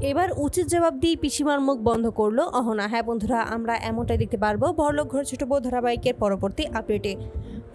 এবার উচিত জবাব দিয়ে পিসিমার মুখ বন্ধ করলো অহনা। হ্যাঁ বন্ধুরা, আমরা এমনটাই দেখতে পারবো বড়লোক ঘর ছোট বউ ধারাবাহিকের পরবর্তী আপডেটে।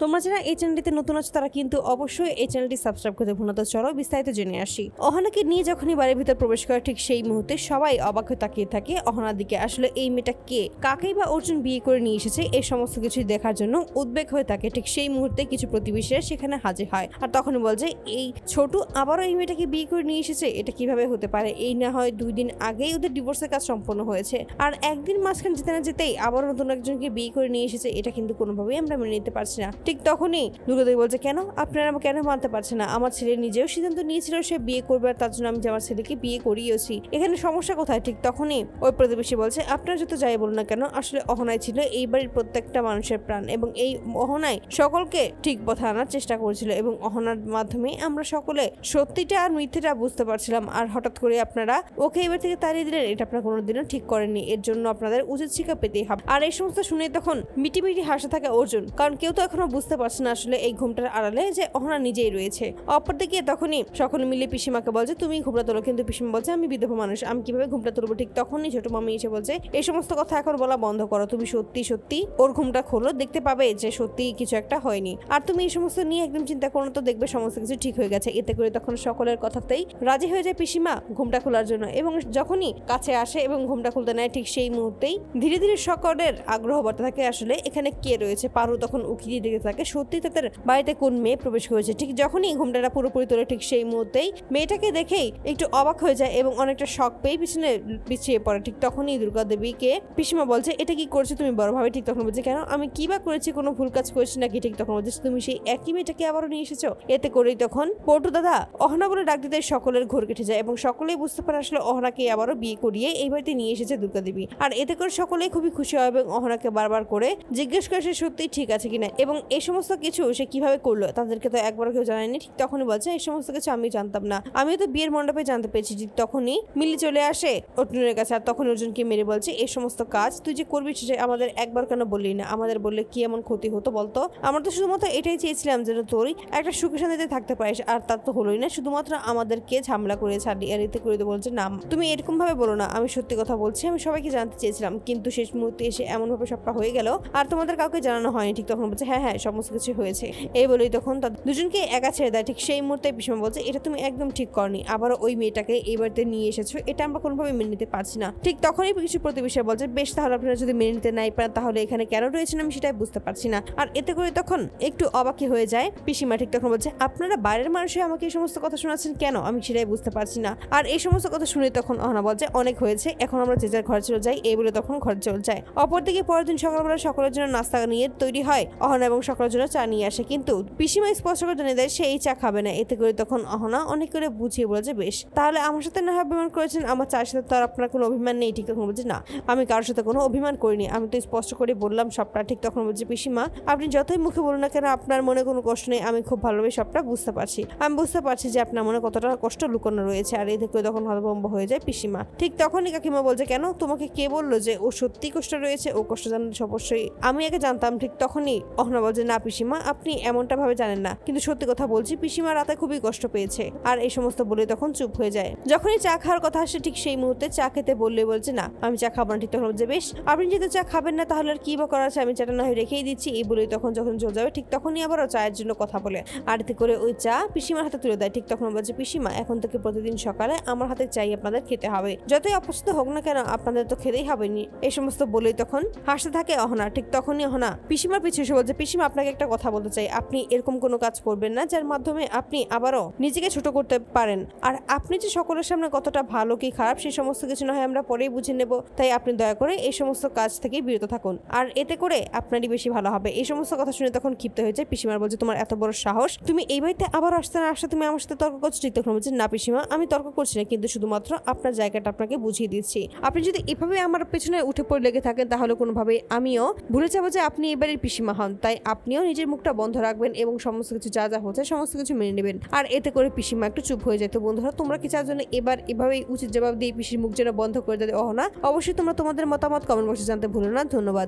তোমরা যারা এই চ্যানেলটিতে নতুন আছো তারা কিন্তু অবশ্যই এই চ্যানেলটি সাবস্ক্রাইব করতে ভুলো না। তো চলো বিস্তারিত জেনে আসি। অহনাকে নিয়ে যখনই বাড়ির ভিতর প্রবেশ করে ঠিক সেই মুহূর্তে সবাই অবাক হয়ে তাকিয়ে থাকে অহনার দিকে। আসলে এই মেয়েটা কে, কাকেই বা অর্জুন বিয়ে করে নিয়ে এসেছে, এই সমস্ত কিছু দেখার জন্য উদ্বেগ হয়ে থাকে। ঠিক সেই মুহূর্তে কিছু প্রতিবেশীরা সেখানে হাজির হয় আর তখনই বলছে এই ছোট আবারও এই মেয়েটাকে বিয়ে করে নিয়ে এসেছে, এটা কিভাবে হতে পারে? এই না হয় 2 দিন আগেই ওদের ডিভোর্সের কাজ সম্পন্ন হয়েছে, আর একদিন মাঝখান যেতে না যেতেই আবার নতুন একজনকে বিয়ে করে নিয়ে এসেছে, এটা কিন্তু কোনোভাবেই আমরা মেনে নিতে পারছি না। ঠিক তখনই দুর্গাদেবী বলছে কেন আপনারা কেন মানতে পারছেন না? আমার ছেলে নিজেও সিদ্ধান্ত নিয়েছিল সে বিয়ে করবে, আর তার জন্য আমি আমার ছেলেকে বিয়ে করিয়েছি, এখানে সমস্যা কোথায়? ঠিক তখনই ওই প্রতিবেশী বলছে আপনারা যত যাই বলুন না কেন, আসলে অহনাই ছিল এই বাড়ির প্রত্যেকটা মানুষের প্রাণ, এবং এই অহনাই সকলকে ঠিক পথে আনার চেষ্টা করেছিল, এবং অহনার মাধ্যমে আমরা সকলে সত্যিটা আর মিথ্যেটা বুঝতে পারছিলাম। আর হঠাৎ করে আপনারা ওকে এবার থেকে তাড়িয়ে দিলেন, এটা আপনারা কোনোদিনও ঠিক করেননি, এর জন্য আপনাদের উচিত শিক্ষা পেতেই হবে। আর এই সমস্ত শুনে তখন মিটিমিটি হাসতে থাকে অর্জুন, কারণ কেউ তো এখনো বুঝতে পারছে না আসলে এই ঘুমটার আড়ালে যে অহনা নিজেই রয়েছে। অপরদিকে তখনই সকলে মিলে পিসিমাকে বলছে তুমি ঘুমটা তোলো, কিন্তু পিসিমা বলছে আমি বিধবা মানুষ, আমি কিভাবে ঘুমটা তুলবো? ঠিক তখনই ছোট মামি এসে বলছে এই সমস্ত কথা এখন বলা বন্ধ করো, তুমি সত্যি সত্যি ওর ঘুমটা খোলো, দেখতে পাবে যে সত্যি কিছু একটা হয়নি, আর তুমি এই সমস্ত নিয়ে একদম চিন্তা করো, তো দেখবে সমস্ত কিছু ঠিক হয়ে গেছে। এতে করে তখন সকলের কথাতেই রাজি হয়ে যায় পিসিমা ঘুমটা খোলার জন্য, এবং যখনই কাছে আসে এবং ঘুমটা খুলতে নেয় ঠিক সেই মুহূর্তেই ধীরে ধীরে সকলের আগ্রহ বাড়তে থাকে আসলে এখানে কে রয়েছে। পারু তখন উকি দিয়ে দেখতে থাকে সত্যি তাদের বাড়িতে কোন মেয়ে প্রবেশ করেছে। ঠিক যখনই ঘুমটাটা পুরোপুরি তোলে ঠিক সেই মুহূর্তেই মেয়েটাকে দেখেই একটু অবাক হয়ে যায় এবং অনেকটা শখ পেয়ে পিছনে পিছিয়ে পড়ে। ঠিক তখনই দুর্গা দেবীকে পিসিমা বলছে এটা কি করছে তুমি বড় ভাবে? ঠিক তখন বলছে কেন, আমি কি বা করেছি, কোনো ভুল কাজ করেছি নাকি? ঠিক তখন বলছে তুমি সেই একই মেয়েটাকে আবারও নিয়ে এসেছো। এতে করেই তখন পটু দাদা অহনা বলে ডাক দিতে সকলের ঘোর কেটে যায়, এবং সকলেই বুঝতে পারে আসলে অহনাকে আবারও বিয়ে করিয়ে এই বাড়িতে নিয়ে এসেছে দুর্গা দেবী। আর এতে করে সকলেই খুবই খুশি হয় এবং অহনাকে বারবার করে জিজ্ঞেস করে সে সত্যিই ঠিক আছে কিনা, এবং এই সমস্ত কিছু সে কিভাবে করলো তাদেরকে তো একবার কেউ জানায়নি। ঠিক তখনই বলছে এই সমস্ত কিছু আমি জানতাম না, আমিও তো বিয়ের মণ্ডপে জানতে পেরেছি। ঠিক তখনই মিলি চলে আসে অর্জুনের কাছে, আর তখন অর্জুনকে মেরে বলছে এই সমস্ত কাজ তুই যে করবি সে আমাদের একবার কেন বললি না? আমাদের বললে কি এমন ক্ষতি হতো বলতো? আমরা তো শুধুমাত্র এটাই চেয়েছিলাম যেন তোরই একটা সুখে শান্তিতে থাকতে পারিস, আর তার তো হলোই না, শুধুমাত্র আমাদেরকে ঝামেলা করে ছাড়লি। আর এতে করে বলছে না তুমি এরকম ভাবে বলো না, আমি সত্যি কথা বলছি, আমি সবাইকে জানতে চেয়েছিলাম, কিন্তু শেষ মুহূর্তে এসে এমন ভাবে সবটা হয়ে গেল আর তোমাদের কাউকে জানানো হয়নি। ঠিক তখন বলছে হ্যাঁ হ্যাঁ সমস্ত কিছু হয়েছে। এই বলেই তখন দুজনকে একা ছেড়ে দেয়। ঠিক সেই মুহূর্তে পিসিমা বলছে এটা তুমি একদম ঠিক করনি, আবারও ওই মেয়েটাকে এই বাড়িতে নিয়ে এসেছো, এটা আমরা কোনোভাবে মেনে নিতে পারছি না। ঠিক তখনই কিছু প্রতিবেশী বলছে বেশ, তাহলে আপনারা যদি মেনে নিতে নাই পারেন তাহলে এখানে কেন রয়েছেন আমি সেটাই বুঝতে পারছি না। আর এতে করে তখন একটু অবাকি হয়ে যায় পিসিমা। ঠিক তখন বলছে আপনারা বাইরের মানুষে আমাকে এই সমস্ত কথা শোনাচ্ছেন কেন, আমি সেটাই বুঝতে পারছি না। আর এই সমস্ত কথা শুনে তখন অহনা বলছে অনেক হয়েছে, এখন আমরা যে যার ঘরে চলে যাই, এই বলে তখন ঘরে চলে যায়। অপরদিকে পরের দিন সকালবেলা সকলের জন্য নাস্তা নিয়ে তৈরি হয় অহনা, এবং সকলের জন্য চা নিয়ে আসে, কিন্তু পিসিমা স্পষ্ট করে জানিয়ে দেয় সে এই চা খাবে না। এতে করে তখন অহনা অনেক করে বুঝিয়ে বলেছে বেশ, তাহলে আমার সাথে না অভিমান করেছেন, আমার চার সাথে তো আর আপনার কোনো অভিমান নেই। ঠিক তখন বলছে না আমি কারোর সাথে কোনো অভিমান করিনি, আমি তো স্পষ্ট করে বললাম সবটা। ঠিক তখন বলছে পিসিমা আপনি যতই মুখে বলুন না কেন আপনার মনে কোনো কষ্ট নেই, আমি খুব ভালোভাবে সবটা বুঝতে পারছি, আমি বুঝতে পারছি যে আপনার মনে কতটা কষ্ট লুকানো রয়েছে। আর এতে করে তখন হতভম্ব হয়ে যায় পিসিমা। ঠিক তখনই কাকিমা বলছে কেন, তোমাকে কে বললো যে ও সত্যি কষ্ট রয়েছে? ও কষ্ট জানলে অবশ্যই আমি আগে জানতাম। ঠিক তখনই অহনা বলছে না পিসিমা আপনি এমনটা ভাবে জানেন না, কিন্তু সত্যি কথা বলছি পিসিমা রাতে খুবই কষ্ট পেয়েছে। আর এই সমস্ত বলে তখন চুপ হয়ে যায়। যখনই চা খাওয়ার কথা আসে ঠিক সেই মুহূর্তে চা খেতে বললে বলছে না আমি চা খাবো না। ঠিক তখন বলছে বেশ, আপনি যেহেতু চা খাবেন না তাহলে আর কি বা করা আছে, আমি চাটা না হয়ে রেখেই দিচ্ছি। এই বলেই তখন যখন চলে যাবে ঠিক তখনই আবারও চায়ের জন্য কথা বলে, আর এতে করে ওই চা পিসিমার হাতে তুলে দেয়। ঠিক তখন বলছে পিসিমা এখন থেকে প্রতিদিন সকালে আমার হাতে চাই আপনাদের খেতে হবে, যতই অপছন্দ হোক না কেন আপনাদের তো খেতেই হবে নি। এই সমস্ত বলেই তখন হাসতে থাকে অহনা। ঠিক তখনই অহনা পিসিমার পিছু এসে বলছে পিসিমা আপনাকে একটা কথা বলতে চাই, আপনি এরকম কোনো কাজ করবেন না যার মাধ্যমে আপনি আবারও নিজেকে ছোট করতে পারেন, আর আপনি যে সকলের সামনে কতটা ভালো কি খারাপ সেই সমস্ত কিছু না হয় আমরা পরেই বুঝে নেব, তাই আপনি দয়া করে এই সমস্ত কাজ থেকে বিরত থাকুন, আর এতে করে আপনারই বেশি ভালো হবে। এই সমস্ত কথা শুনে তখন ক্ষিপ্ত হয়েছে পিসিমার বলছে তোমার এত বড় সাহস, তুমি এই বাড়িতে আবার আসতে না আসতে তুমি আমার সাথে তর্ক করছো? ঠিক তখন বলছে না পিসিমা আমি তর্ক করছি না, কিন্তু শুধুমাত্র আপনার জায়গাটা আপনাকে বুঝিয়ে দিচ্ছি, আপনি যদি এভাবে আমার পেছনে উঠে পড়ে লেগে থাকেন তাহলে কোনোভাবে আমিও ভুলে যাবো যে আপনি এবারের পিসিমা হন, তাই আপনিও নিজের মুখটা বন্ধ রাখবেন এবং সমস্ত কিছু যা যা হচ্ছে সমস্ত কিছু মেনে নেবেন। আর এতে করে পিসিমা একটু চুপ হয়ে যায়। তো বন্ধুরা তোমরা কি চাও জন্য এবার এভাবেই উচিত জবাব দিয়ে পিসির মুখ যেন বন্ধ করে দেয় অহনা? অবশ্যই তোমরা তোমাদের মতামত কমেন্ট বক্সে জানতে ভুলো না। ধন্যবাদ।